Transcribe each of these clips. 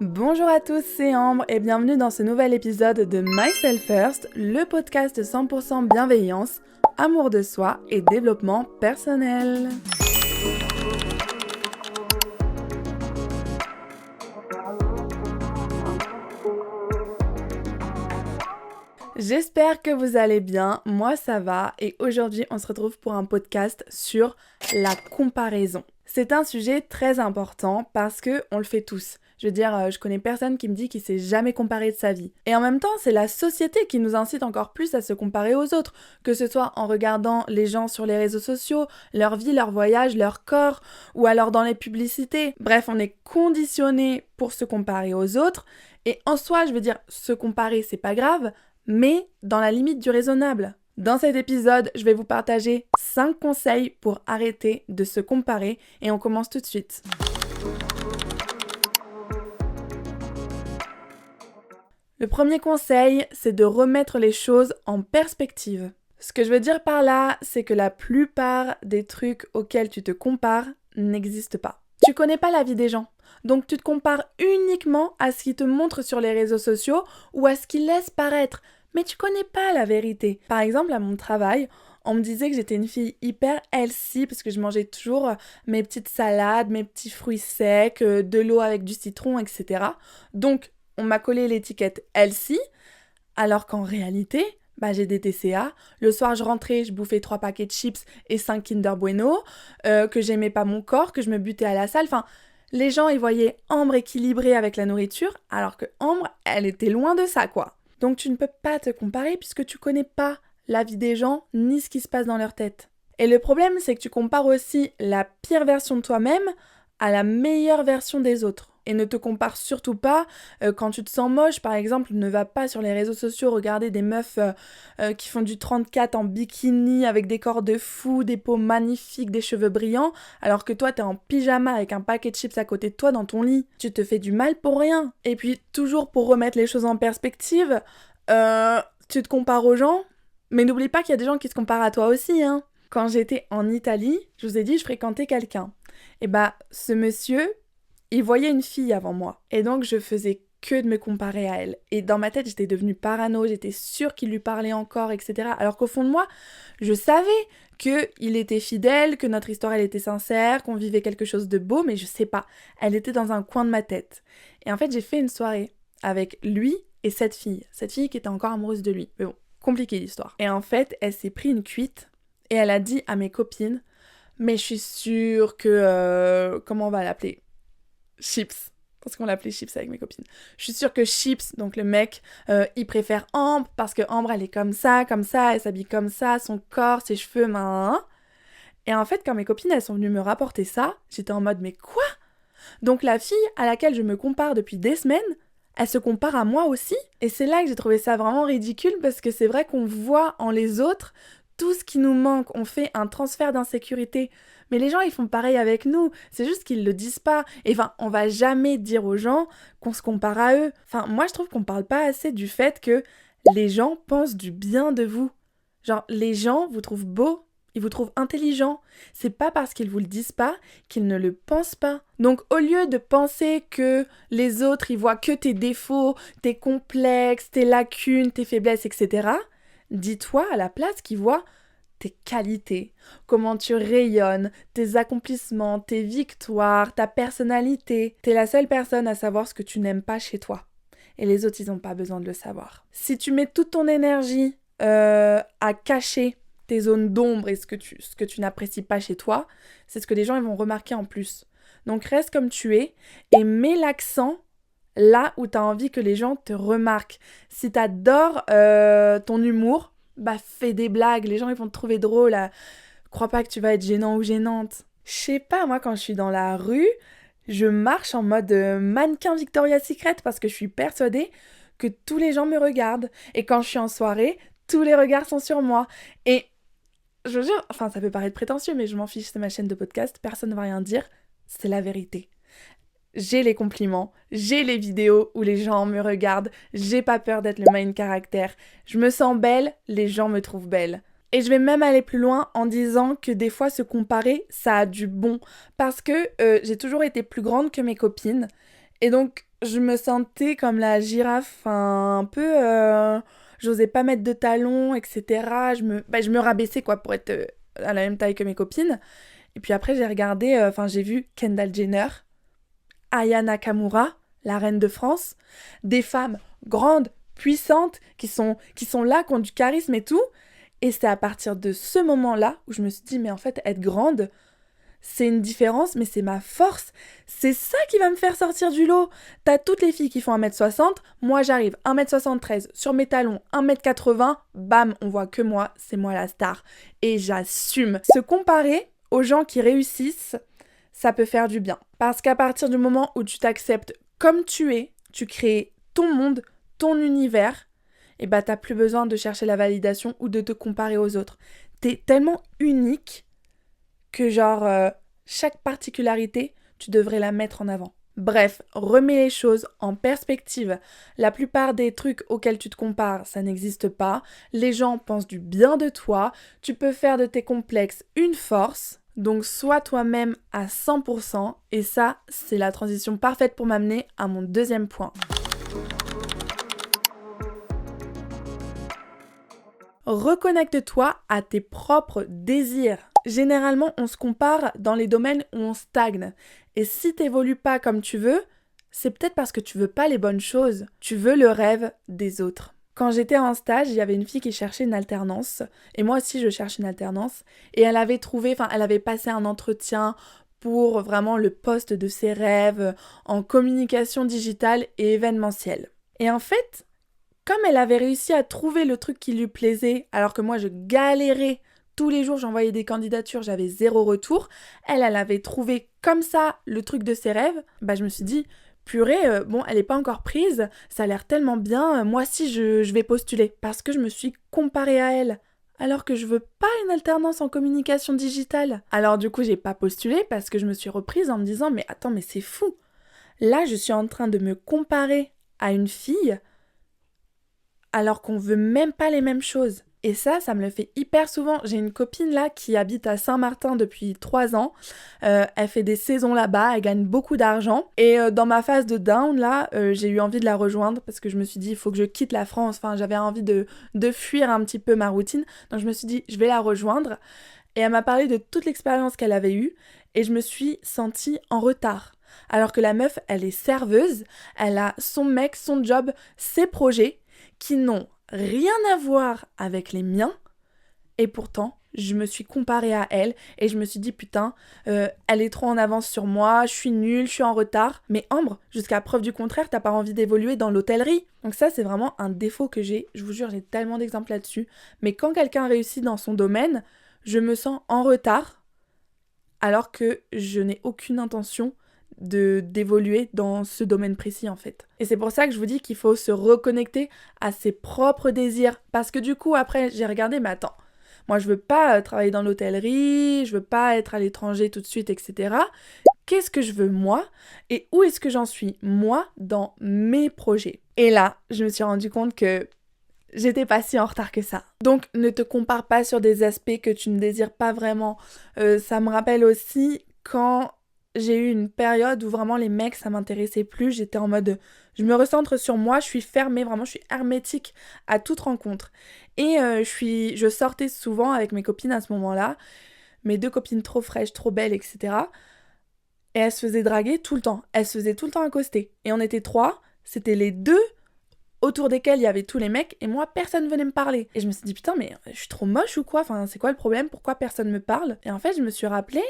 Bonjour à tous, c'est Ambre et bienvenue dans ce nouvel épisode de Myself First, le podcast 100% bienveillance, amour de soi et développement personnel. J'espère que vous allez bien, moi ça va et aujourd'hui on se retrouve pour un podcast sur la comparaison. C'est un sujet très important parce que on le fait tous. Je veux dire, je connais personne qui me dit qu'il s'est jamais comparé de sa vie. Et en même temps, c'est la société qui nous incite encore plus à se comparer aux autres, que ce soit en regardant les gens sur les réseaux sociaux, leur vie, leur voyage, leur corps, ou alors dans les publicités. Bref, on est conditionné pour se comparer aux autres. Et en soi, je veux dire, se comparer, c'est pas grave, mais dans la limite du raisonnable. Dans cet épisode, je vais vous partager 5 conseils pour arrêter de se comparer et on commence tout de suite. Le premier conseil, c'est de remettre les choses en perspective. Ce que je veux dire par là, c'est que la plupart des trucs auxquels tu te compares n'existent pas. Tu connais pas la vie des gens, donc tu te compares uniquement à ce qu'ils te montrent sur les réseaux sociaux ou à ce qu'ils laissent paraître, mais tu connais pas la vérité. Par exemple, à mon travail, on me disait que j'étais une fille hyper healthy parce que je mangeais toujours mes petites salades, mes petits fruits secs, de l'eau avec du citron, etc. Donc, on m'a collé l'étiquette healthy, alors qu'en réalité, j'ai des TCA. Le soir, je rentrais, je bouffais 3 paquets de chips et 5 Kinder Bueno, que j'aimais pas mon corps, que je me butais à la salle. Enfin, les gens, ils voyaient Ambre équilibrée avec la nourriture, alors que Ambre, elle était loin de ça, quoi. Donc tu ne peux pas te comparer puisque tu connais pas la vie des gens ni ce qui se passe dans leur tête. Et le problème, c'est que tu compares aussi la pire version de toi-même à la meilleure version des autres. Et ne te compare surtout pas quand tu te sens moche, par exemple, ne va pas sur les réseaux sociaux regarder des meufs qui font du 34 en bikini avec des corps de fou, des peaux magnifiques, des cheveux brillants, alors que toi t'es en pyjama avec un paquet de chips à côté de toi dans ton lit. Tu te fais du mal pour rien. Et puis toujours pour remettre les choses en perspective, tu te compares aux gens, mais n'oublie pas qu'il y a des gens qui se comparent à toi aussi, hein. Quand j'étais en Italie, je vous ai dit je fréquentais quelqu'un. Et ce monsieur, il voyait une fille avant moi. Et donc, je faisais que de me comparer à elle. Et dans ma tête, j'étais devenue parano, j'étais sûre qu'il lui parlait encore, etc. Alors qu'au fond de moi, je savais qu'il était fidèle, que notre histoire, elle était sincère, qu'on vivait quelque chose de beau, mais je sais pas. Elle était dans un coin de ma tête. Et en fait, j'ai fait une soirée avec lui et cette fille. Cette fille qui était encore amoureuse de lui. Mais bon, compliqué l'histoire. Et en fait, elle s'est pris une cuite et elle a dit à mes copines, mais je suis sûre que... comment on va l'appeler ? Chips, parce qu'on l'appelait Chips avec mes copines. Je suis sûre que Chips, donc le mec, il préfère Ambre parce que Ambre elle est comme ça, elle s'habille comme ça, son corps, ses cheveux, Et en fait, quand mes copines elles sont venues me rapporter ça, j'étais en mode mais quoi ? Donc la fille à laquelle je me compare depuis des semaines, elle se compare à moi aussi. Et c'est là que j'ai trouvé ça vraiment ridicule parce que c'est vrai qu'on voit en les autres tout ce qui nous manque. On fait un transfert d'insécurité. Mais les gens, ils font pareil avec nous. C'est juste qu'ils le disent pas. Et on va jamais dire aux gens qu'on se compare à eux. Moi, je trouve qu'on parle pas assez du fait que les gens pensent du bien de vous. Genre, les gens vous trouvent beau, ils vous trouvent intelligent. C'est pas parce qu'ils vous le disent pas qu'ils ne le pensent pas. Donc, au lieu de penser que les autres, ils voient que tes défauts, tes complexes, tes lacunes, tes faiblesses, etc., dis-toi à la place qu'ils voient tes qualités, comment tu rayonnes, tes accomplissements, tes victoires, ta personnalité. T'es la seule personne à savoir ce que tu n'aimes pas chez toi. Et les autres, ils n'ont pas besoin de le savoir. Si tu mets toute ton énergie à cacher tes zones d'ombre et ce que tu n'apprécies pas chez toi, c'est ce que les gens ils vont remarquer en plus. Donc reste comme tu es et mets l'accent là où tu as envie que les gens te remarquent. Si tu adores ton humour, fais des blagues, les gens ils vont te trouver drôle. Crois pas que tu vas être gênant ou gênante. Je sais pas, moi quand je suis dans la rue, je marche en mode mannequin Victoria's Secret parce que je suis persuadée que tous les gens me regardent. Et quand je suis en soirée, tous les regards sont sur moi. Et je veux dire, ça peut paraître prétentieux, mais je m'en fiche, c'est ma chaîne de podcast, personne ne va rien dire, c'est la vérité. J'ai les compliments, j'ai les vidéos où les gens me regardent, j'ai pas peur d'être le main caractère. Je me sens belle, les gens me trouvent belle. Et je vais même aller plus loin en disant que des fois se comparer, ça a du bon. Parce que j'ai toujours été plus grande que mes copines. Et donc, je me sentais comme la girafe, enfin, un peu... j'osais pas mettre de talons, etc. Je me rabaissais, quoi, pour être à la même taille que mes copines. Et puis après, j'ai regardé, j'ai vu Kendall Jenner, Aya Nakamura, la reine de France, des femmes grandes, puissantes, qui sont là, qui ont du charisme et tout. Et c'est à partir de ce moment-là où je me suis dit, mais en fait, être grande, c'est une différence, mais c'est ma force. C'est ça qui va me faire sortir du lot. T'as toutes les filles qui font 1m60, moi j'arrive 1m73 sur mes talons, 1m80, bam, on voit que moi, c'est moi la star. Et j'assume. Se comparer aux gens qui réussissent, ça peut faire du bien. Parce qu'à partir du moment où tu t'acceptes comme tu es, tu crées ton monde, ton univers, et bah t'as plus besoin de chercher la validation ou de te comparer aux autres. T'es tellement unique que chaque particularité, tu devrais la mettre en avant. Bref, remets les choses en perspective. La plupart des trucs auxquels tu te compares, ça n'existe pas. Les gens pensent du bien de toi. Tu peux faire de tes complexes une force. Donc sois toi-même à 100%. Et ça, c'est la transition parfaite pour m'amener à mon deuxième point. Reconnecte-toi à tes propres désirs. Généralement, on se compare dans les domaines où on stagne. Et si t'évolues pas comme tu veux, c'est peut-être parce que tu veux pas les bonnes choses. Tu veux le rêve des autres. Quand j'étais en stage, il y avait une fille qui cherchait une alternance. Et moi aussi, je cherche une alternance. Et elle avait passé un entretien pour vraiment le poste de ses rêves en communication digitale et événementielle. Et en fait, comme elle avait réussi à trouver le truc qui lui plaisait, alors que moi je galérais tous les jours, j'envoyais des candidatures, j'avais 0 retour, elle avait trouvé comme ça le truc de ses rêves, je me suis dit, purée, elle n'est pas encore prise, ça a l'air tellement bien, moi aussi je vais postuler, parce que je me suis comparée à elle. Alors que je veux pas une alternance en communication digitale. Alors du coup j'ai pas postulé parce que je me suis reprise en me disant, mais attends, mais c'est fou. Là je suis en train de me comparer à une fille alors qu'on veut même pas les mêmes choses. Et ça me le fait hyper souvent. J'ai une copine là qui habite à Saint-Martin depuis 3 ans. Elle fait des saisons là-bas, elle gagne beaucoup d'argent. Et dans ma phase de down là, j'ai eu envie de la rejoindre parce que je me suis dit, il faut que je quitte la France. Enfin, j'avais envie de fuir un petit peu ma routine. Donc je me suis dit, je vais la rejoindre. Et elle m'a parlé de toute l'expérience qu'elle avait eue. Et je me suis sentie en retard. Alors que la meuf, elle est serveuse, elle a son mec, son job, ses projets qui n'ont rien à voir avec les miens. Et pourtant, je me suis comparée à elle et je me suis dit, putain, elle est trop en avance sur moi, je suis nulle, je suis en retard. Mais Ambre, jusqu'à preuve du contraire, t'as pas envie d'évoluer dans l'hôtellerie. Donc ça, c'est vraiment un défaut que j'ai. Je vous jure, j'ai tellement d'exemples là-dessus. Mais quand quelqu'un réussit dans son domaine, je me sens en retard alors que je n'ai aucune intention d'évoluer dans ce domaine précis en fait. Et c'est pour ça que je vous dis qu'il faut se reconnecter à ses propres désirs. Parce que du coup, après, j'ai regardé, mais attends, moi je veux pas travailler dans l'hôtellerie, je veux pas être à l'étranger tout de suite, etc. Qu'est-ce que je veux moi? Et où est-ce que j'en suis moi dans mes projets? Et là, je me suis rendu compte que j'étais pas si en retard que ça. Donc ne te compare pas sur des aspects que tu ne désires pas vraiment. Ça me rappelle aussi quand j'ai eu une période où vraiment les mecs ça m'intéressait plus, j'étais en mode je me recentre sur moi, je suis fermée, vraiment je suis hermétique à toute rencontre. Et je sortais souvent avec mes copines à ce moment-là, mes 2 copines trop fraîches, trop belles, etc. Et elles se faisaient draguer tout le temps, elles se faisaient tout le temps accoster. Et on était 3, c'était les 2 autour desquels il y avait tous les mecs et moi personne venait me parler. Et je me suis dit putain mais je suis trop moche ou quoi? Enfin c'est quoi le problème? Pourquoi personne me parle? Et en fait je me suis rappelé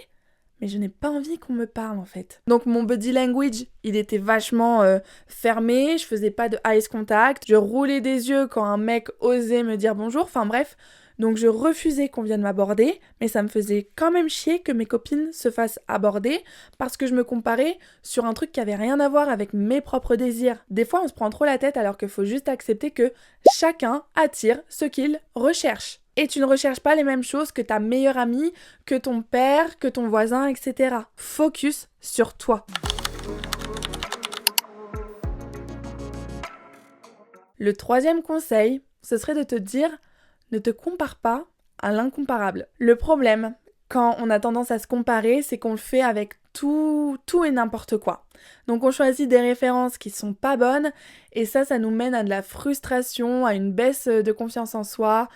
mais je n'ai pas envie qu'on me parle en fait. Donc mon body language, il était vachement fermé, je faisais pas de eye contact, je roulais des yeux quand un mec osait me dire bonjour, enfin bref. Donc je refusais qu'on vienne m'aborder, mais ça me faisait quand même chier que mes copines se fassent aborder parce que je me comparais sur un truc qui avait rien à voir avec mes propres désirs. Des fois on se prend trop la tête alors qu'il faut juste accepter que chacun attire ce qu'il recherche. Et tu ne recherches pas les mêmes choses que ta meilleure amie, que ton père, que ton voisin, etc. Focus sur toi. Le 3e conseil, ce serait de te dire ne te compare pas à l'incomparable. Le problème, quand on a tendance à se comparer, c'est qu'on le fait avec tout et n'importe quoi. Donc on choisit des références qui sont pas bonnes et ça nous mène à de la frustration, à une baisse de confiance en soi.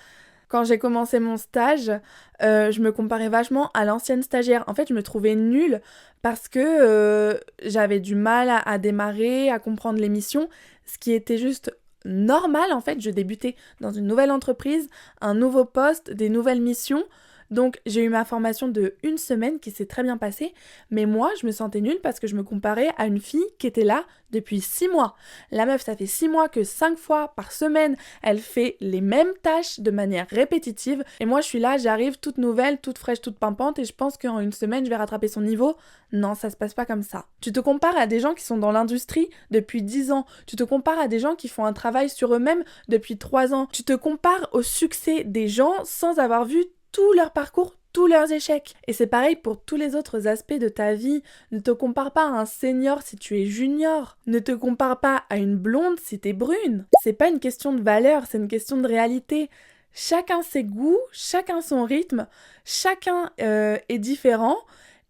Quand j'ai commencé mon stage, je me comparais vachement à l'ancienne stagiaire. En fait, je me trouvais nulle parce que j'avais du mal à démarrer, à comprendre les missions, ce qui était juste normal en fait. Je débutais dans une nouvelle entreprise, un nouveau poste, des nouvelles missions. Donc j'ai eu ma formation de 1 semaine qui s'est très bien passée, mais moi je me sentais nulle parce que je me comparais à une fille qui était là depuis 6 mois. La meuf, ça fait 6 mois que 5 fois par semaine, elle fait les mêmes tâches de manière répétitive, et moi je suis là, j'arrive toute nouvelle, toute fraîche, toute pimpante, et je pense qu'en 1 semaine je vais rattraper son niveau. Non, ça se passe pas comme ça. Tu te compares à des gens qui sont dans l'industrie depuis 10 ans, tu te compares à des gens qui font un travail sur eux-mêmes depuis 3 ans, tu te compares au succès des gens sans avoir vu tout leur parcours, tous leurs échecs. Et c'est pareil pour tous les autres aspects de ta vie. Ne te compare pas à un senior si tu es junior. Ne te compare pas à une blonde si t'es brune. C'est pas une question de valeur, c'est une question de réalité. Chacun ses goûts, chacun son rythme, chacun est différent.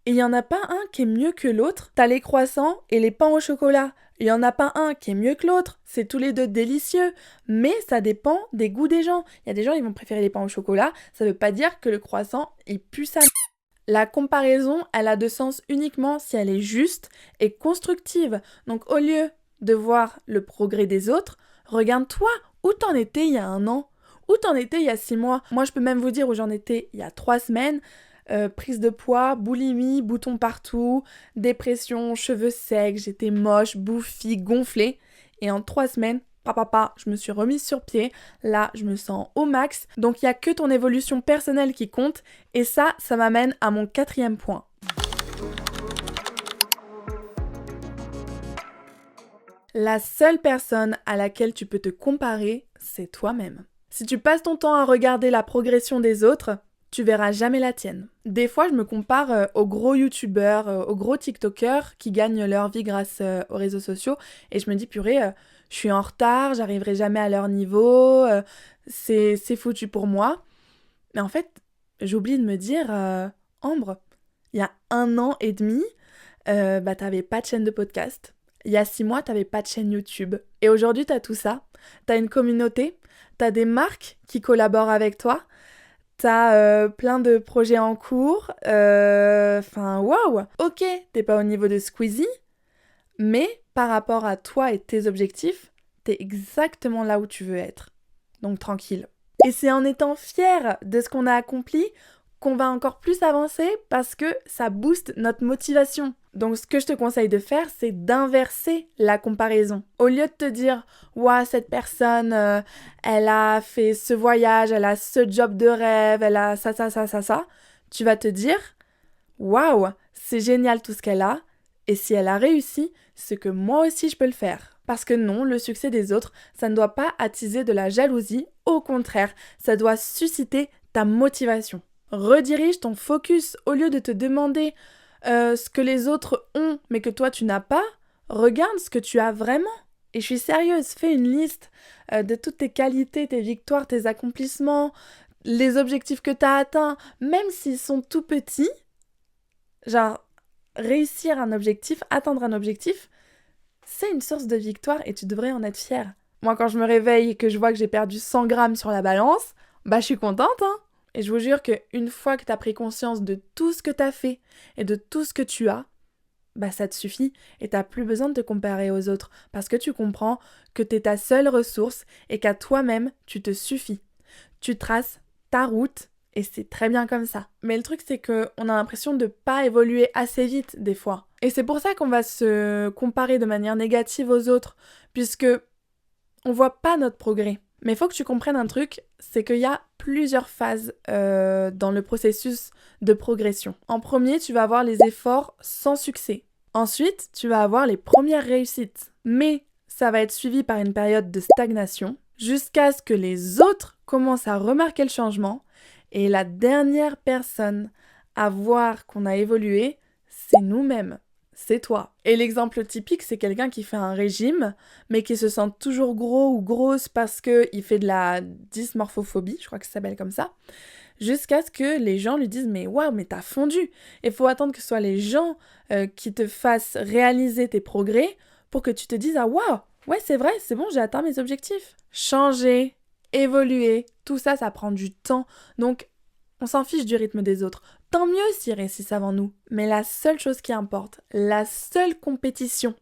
Et il n'y en a pas un qui est mieux que l'autre. T'as les croissants et les pains au chocolat. Il n'y en a pas un qui est mieux que l'autre. C'est tous les deux délicieux. Mais ça dépend des goûts des gens. Il y a des gens qui vont préférer les pains au chocolat. Ça ne veut pas dire que le croissant, il pue sa... La comparaison, elle a de sens uniquement si elle est juste et constructive. Donc au lieu de voir le progrès des autres, regarde-toi où t'en étais il y a 1 an. Où t'en étais il y a 6 mois. Moi, je peux même vous dire où j'en étais il y a 3 semaines. Prise de poids, boulimie, boutons partout, dépression, cheveux secs, j'étais moche, bouffie, gonflée. Et en 3 semaines, je me suis remise sur pied. Là, je me sens au max. Donc, il n'y a que ton évolution personnelle qui compte. Et ça m'amène à mon 4e point. La seule personne à laquelle tu peux te comparer, c'est toi-même. Si tu passes ton temps à regarder la progression des autres, tu verras jamais la tienne. Des fois, je me compare aux gros youtubeurs, aux gros tiktokers qui gagnent leur vie grâce aux réseaux sociaux et je me dis, purée, je suis en retard, j'arriverai jamais à leur niveau, c'est foutu pour moi. Mais en fait, j'oublie de me dire, Ambre, il y a 1 an et demi, t'avais pas de chaîne de podcast. Il y a 6 mois, t'avais pas de chaîne YouTube. Et aujourd'hui, t'as tout ça. T'as une communauté, t'as des marques qui collaborent avec toi, t'as plein de projets en cours, waouh. Ok, t'es pas au niveau de Squeezie, mais par rapport à toi et tes objectifs, t'es exactement là où tu veux être. Donc tranquille. Et c'est en étant fier de ce qu'on a accompli qu'on va encore plus avancer parce que ça booste notre motivation. Donc ce que je te conseille de faire, c'est d'inverser la comparaison. Au lieu de te dire « Ouah, cette personne, elle a fait ce voyage, elle a ce job de rêve, elle a ça », tu vas te dire « Waouh, c'est génial tout ce qu'elle a, et si elle a réussi, c'est que moi aussi je peux le faire ». Parce que non, le succès des autres, ça ne doit pas attiser de la jalousie, au contraire, ça doit susciter ta motivation. Redirige ton focus au lieu de te demander ce que les autres ont mais que toi tu n'as pas. Regarde ce que tu as vraiment. Et je suis sérieuse, fais une liste de toutes tes qualités, tes victoires, tes accomplissements, les objectifs que tu as atteints, même s'ils sont tout petits. Genre, réussir un objectif, atteindre un objectif, c'est une source de victoire et tu devrais en être fière. Moi, quand je me réveille et que je vois que j'ai perdu 100 grammes sur la balance, je suis contente, hein. Et je vous jure qu'une fois que tu as pris conscience de tout ce que tu as fait et de tout ce que tu as, ça te suffit et tu n'as plus besoin de te comparer aux autres parce que tu comprends que tu es ta seule ressource et qu'à toi-même, tu te suffis. Tu traces ta route et c'est très bien comme ça. Mais le truc, c'est qu'on a l'impression de ne pas évoluer assez vite des fois. Et c'est pour ça qu'on va se comparer de manière négative aux autres puisque on voit pas notre progrès. Mais il faut que tu comprennes un truc, c'est qu'il y a plusieurs phases dans le processus de progression. En premier, tu vas avoir les efforts sans succès. Ensuite, tu vas avoir les premières réussites. Mais ça va être suivi par une période de stagnation jusqu'à ce que les autres commencent à remarquer le changement. Et la dernière personne à voir qu'on a évolué, c'est nous-mêmes. C'est toi. Et l'exemple typique, c'est quelqu'un qui fait un régime, mais qui se sent toujours gros ou grosse parce qu'il fait de la dysmorphophobie, je crois que ça s'appelle comme ça. jusqu'à ce que les gens lui disent « Mais waouh, mais t'as fondu !» Il faut attendre que ce soit les gens qui te fassent réaliser tes progrès pour que tu te dises « Ah waouh, ouais c'est vrai, c'est bon, j'ai atteint mes objectifs. » Changer, évoluer, tout ça, ça prend du temps. Donc, on s'en fiche du rythme des autres. Tant mieux s'ils réussissent avant nous. Mais la seule chose qui importe, la seule compétition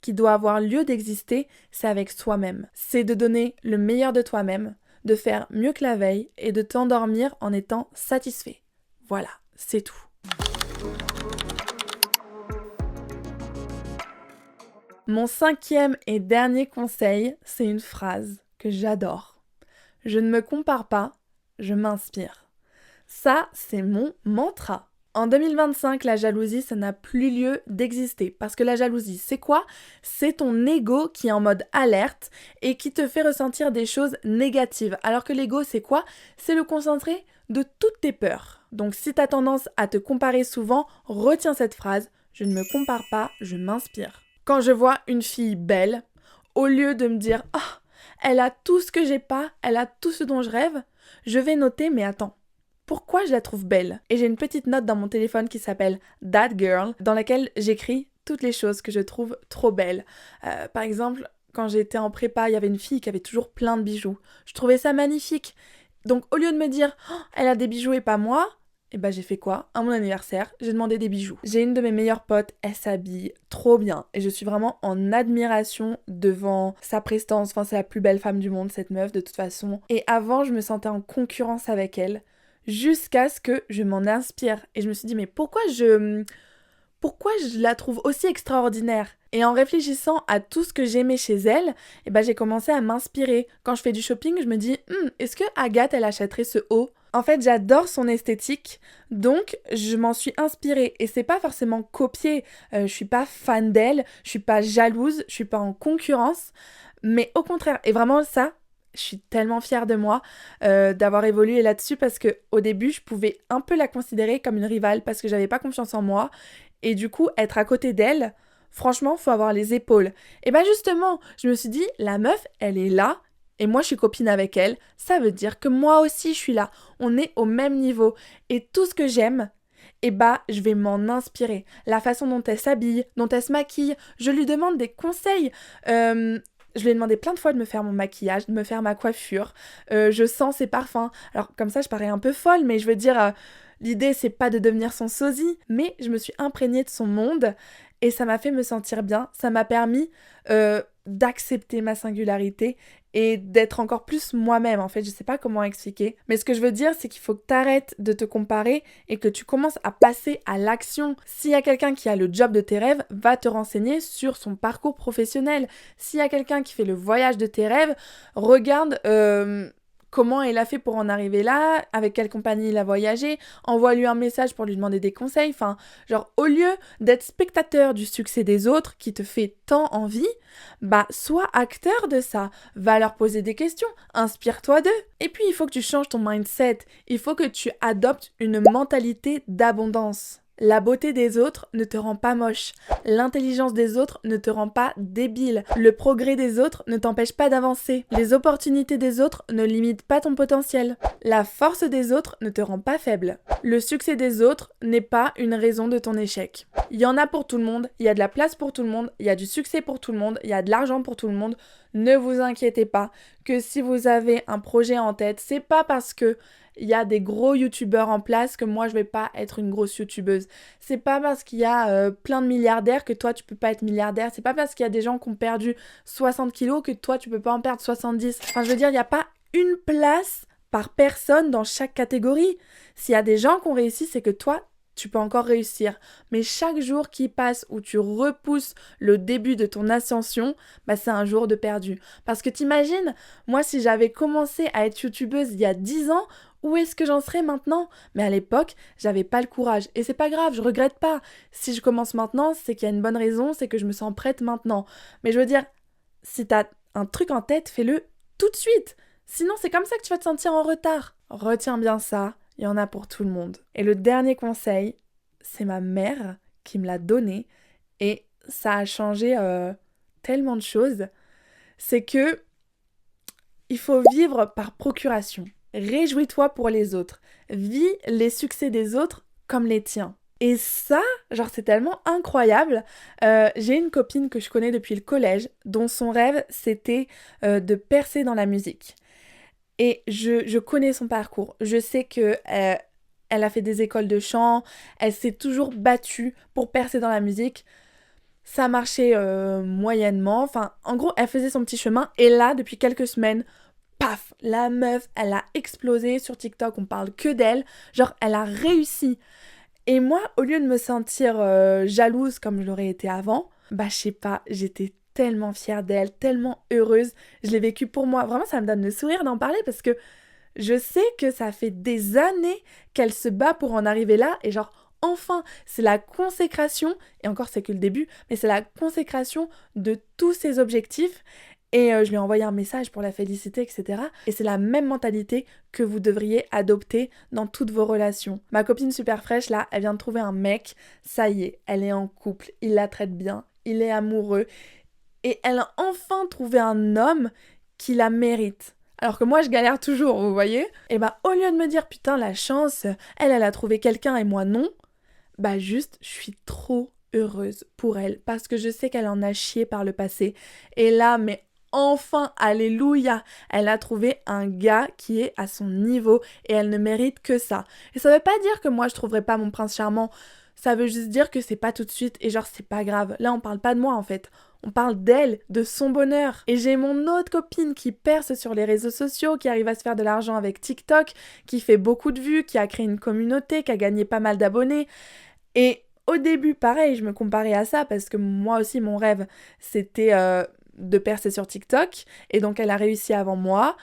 qui doit avoir lieu d'exister, c'est avec soi-même. C'est de donner le meilleur de toi-même, de faire mieux que la veille et de t'endormir en étant satisfait. Voilà, c'est tout. Mon 5e et dernier conseil, c'est une phrase que j'adore. Je ne me compare pas, je m'inspire. Ça, c'est mon mantra. En 2025, la jalousie, ça n'a plus lieu d'exister. Parce que la jalousie, c'est quoi ? C'est ton ego qui est en mode alerte et qui te fait ressentir des choses négatives. Alors que l'ego, c'est quoi ? C'est le concentré de toutes tes peurs. Donc si tu as tendance à te comparer souvent, retiens cette phrase. Je ne me compare pas, je m'inspire. Quand je vois une fille belle, au lieu de me dire « Ah, elle a tout ce que j'ai pas, elle a tout ce dont je rêve », je vais noter « Mais attends, pourquoi je la trouve belle ?» Et j'ai une petite note dans mon téléphone qui s'appelle « That Girl » dans laquelle j'écris toutes les choses que je trouve trop belles. Par exemple, quand j'étais en prépa, il y avait une fille qui avait toujours plein de bijoux. Je trouvais ça magnifique. Donc au lieu de me dire « Oh, elle a des bijoux et pas moi », et ben j'ai fait quoi ? À mon anniversaire, j'ai demandé des bijoux. J'ai une de mes meilleures potes, elle s'habille trop bien et je suis vraiment en admiration devant sa prestance. Enfin, c'est la plus belle femme du monde, cette meuf, de toute façon. Et avant, je me sentais en concurrence avec elle jusqu'à ce que je m'en inspire. Et je me suis dit, mais pourquoi je la trouve aussi extraordinaire ? Et en réfléchissant à tout ce que j'aimais chez elle, eh ben j'ai commencé à m'inspirer. Quand je fais du shopping, je me dis, est-ce que Agathe, elle achèterait ce haut ? En fait, j'adore son esthétique, donc je m'en suis inspirée. Et c'est pas forcément copié, je suis pas fan d'elle, je suis pas jalouse, je suis pas en concurrence, mais au contraire, et vraiment ça, je suis tellement fière de moi d'avoir évolué là-dessus parce que au début, je pouvais un peu la considérer comme une rivale parce que j'avais pas confiance en moi. Et du coup, être à côté d'elle, franchement, faut avoir les épaules. Et ben justement, je me suis dit, la meuf, elle est là, et moi je suis copine avec elle, ça veut dire que moi aussi je suis là. On est au même niveau. Et tout ce que j'aime, eh bah, je vais m'en inspirer. La façon dont elle s'habille, dont elle se maquille, je lui demande des conseils. Je lui ai demandé plein de fois de me faire mon maquillage, de me faire ma coiffure. Je sens ses parfums. Alors comme ça, je parais un peu folle, mais je veux dire, l'idée c'est pas de devenir son sosie, mais je me suis imprégnée de son monde et ça m'a fait me sentir bien. Ça m'a permis d'accepter ma singularité et d'être encore plus moi-même. En fait, je sais pas comment expliquer. Mais ce que je veux dire, c'est qu'il faut que tu arrêtes de te comparer et que tu commences à passer à l'action. S'il y a quelqu'un qui a le job de tes rêves, va te renseigner sur son parcours professionnel. S'il y a quelqu'un qui fait le voyage de tes rêves, regarde comment il a fait pour en arriver là, avec quelle compagnie il a voyagé, envoie-lui un message pour lui demander des conseils. Enfin, genre, au lieu d'être spectateur du succès des autres qui te fait tant envie, bah, sois acteur de ça. Va leur poser des questions, inspire-toi d'eux. Et puis, il faut que tu changes ton mindset. Il faut que tu adoptes une mentalité d'abondance. La beauté des autres ne te rend pas moche. L'intelligence des autres ne te rend pas débile. Le progrès des autres ne t'empêche pas d'avancer. Les opportunités des autres ne limitent pas ton potentiel. La force des autres ne te rend pas faible. Le succès des autres n'est pas une raison de ton échec. Il y en a pour tout le monde, il y a de la place pour tout le monde, il y a du succès pour tout le monde, il y a de l'argent pour tout le monde. Ne vous inquiétez pas que si vous avez un projet en tête, c'est pas parce que il y a des gros youtubeurs en place que moi je vais pas être une grosse youtubeuse. C'est pas parce qu'il y a plein de milliardaires que toi tu peux pas être milliardaire. C'est pas parce qu'il y a des gens qui ont perdu 60 kilos que toi tu peux pas en perdre 70. Enfin je veux dire, il n'y a pas une place par personne dans chaque catégorie. S'il y a des gens qui ont réussi, c'est que toi tu peux encore réussir. Mais chaque jour qui passe où tu repousses le début de ton ascension, bah c'est un jour de perdu. Parce que t'imagines, moi si j'avais commencé à être youtubeuse il y a 10 ans, où est-ce que j'en serais maintenant ? Mais à l'époque, j'avais pas le courage. Et c'est pas grave, je regrette pas. Si je commence maintenant, c'est qu'il y a une bonne raison, c'est que je me sens prête maintenant. Mais je veux dire, si t'as un truc en tête, fais-le tout de suite. Sinon, c'est comme ça que tu vas te sentir en retard. Retiens bien ça, il y en a pour tout le monde. Et le dernier conseil, c'est ma mère qui me l'a donné. Et ça a changé tellement de choses. C'est que il faut vivre par procuration. réjouis-toi pour les autres. Vis les succès des autres comme les tiens. Et ça, genre c'est tellement incroyable. J'ai une copine que je connais depuis le collège, dont son rêve c'était de percer dans la musique. Et je connais son parcours. Je sais que elle a fait des écoles de chant, elle s'est toujours battue pour percer dans la musique. Ça marchait moyennement. Enfin, en gros, elle faisait son petit chemin. Et là, depuis quelques semaines, paf, la meuf, elle a explosé sur TikTok. On parle que d'elle. Genre, elle a réussi. Et moi, au lieu de me sentir jalouse comme je l'aurais été avant, bah je sais pas, j'étais tellement fière d'elle, tellement heureuse. Je l'ai vécu pour moi. Vraiment, ça me donne le sourire d'en parler parce que je sais que ça fait des années qu'elle se bat pour en arriver là et genre enfin, c'est la consécration, et encore c'est que le début, mais c'est la consécration de tous ses objectifs. Et je lui ai envoyé un message pour la féliciter, etc. Et c'est la même mentalité que vous devriez adopter dans toutes vos relations. Ma copine super fraîche, là, elle vient de trouver un mec. Ça y est, elle est en couple. Il la traite bien. Il est amoureux. Et elle a enfin trouvé un homme qui la mérite. Alors que moi, je galère toujours, vous voyez. Et bah, au lieu de me dire, putain, la chance, elle a trouvé quelqu'un et moi non, bah juste, je suis trop heureuse pour elle. Parce que je sais qu'elle en a chié par le passé. Et là, mais enfin, alléluia, elle a trouvé un gars qui est à son niveau et elle ne mérite que ça. Et ça veut pas dire que moi je trouverai pas mon prince charmant, ça veut juste dire que c'est pas tout de suite et genre c'est pas grave. Là on parle pas de moi en fait, on parle d'elle, de son bonheur. Et j'ai mon autre copine qui perce sur les réseaux sociaux, qui arrive à se faire de l'argent avec TikTok, qui fait beaucoup de vues, qui a créé une communauté, qui a gagné pas mal d'abonnés. Et au début, pareil, je me comparais à ça parce que moi aussi, mon rêve, c'était de percer sur TikTok. Et donc, elle a réussi avant moi.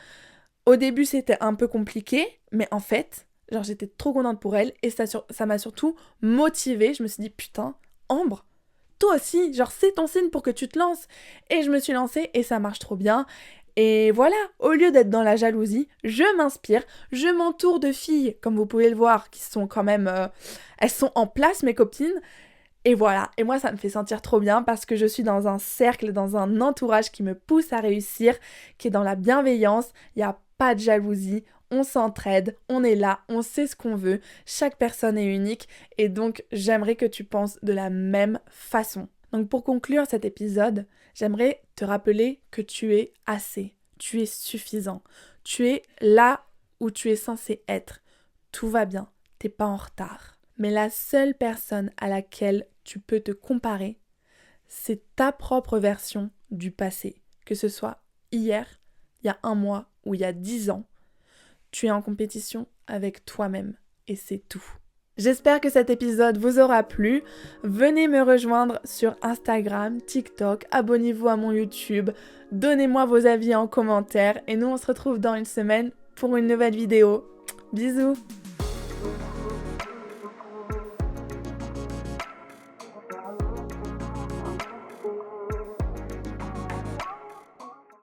Au début, c'était un peu compliqué, mais en fait, genre, j'étais trop contente pour elle. Et ça m'a surtout motivée. Je me suis dit, putain, Ambre, toi aussi, genre, c'est ton signe pour que tu te lances. Et je me suis lancée et ça marche trop bien. Et voilà, au lieu d'être dans la jalousie, je m'inspire, je m'entoure de filles, comme vous pouvez le voir, qui sont quand même... elles sont en place, mes copines. Et voilà, et moi ça me fait sentir trop bien parce que je suis dans un cercle, dans un entourage qui me pousse à réussir, qui est dans la bienveillance, il n'y a pas de jalousie, on s'entraide, on est là, on sait ce qu'on veut, chaque personne est unique et donc j'aimerais que tu penses de la même façon. Donc pour conclure cet épisode, j'aimerais te rappeler que tu es assez, tu es suffisant, tu es là où tu es censé être. Tout va bien, t'es pas en retard. Mais la seule personne à laquelle tu peux te comparer, c'est ta propre version du passé. Que ce soit hier, il y a 1 mois ou il y a 10 ans, tu es en compétition avec toi-même et c'est tout. J'espère que cet épisode vous aura plu. Venez me rejoindre sur Instagram, TikTok, abonnez-vous à mon YouTube, donnez-moi vos avis en commentaire et nous on se retrouve dans une semaine pour une nouvelle vidéo. Bisous!